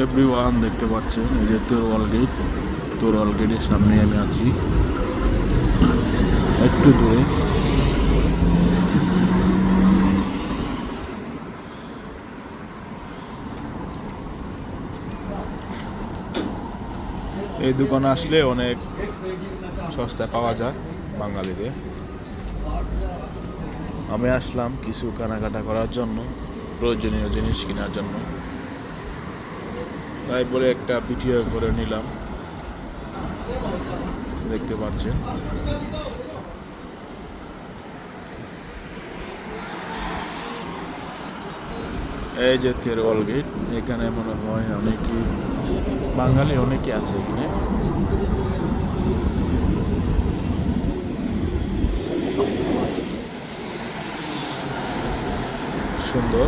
Everyone দেখতে পাচ্ছেন এই যে তোরওয়াল গেটের সামনে আমি আছি একটু দূরে। এই দোকানে আসলে অনেক সস্তায় পাওয়া যায় বাঙালিদের। আমি আসলাম কিছু কেনাকাটা করার জন্য, প্রয়োজনীয় জিনিস কেনার জন্য, তাই বলে একটা ভিডিও করে নিলাম। দেখতে পাচ্ছেন এই যে তোরওয়াল গেট। এখানে মনে হয় অনেকেই বাঙালি অনেকে আছে এখানে। সুন্দর।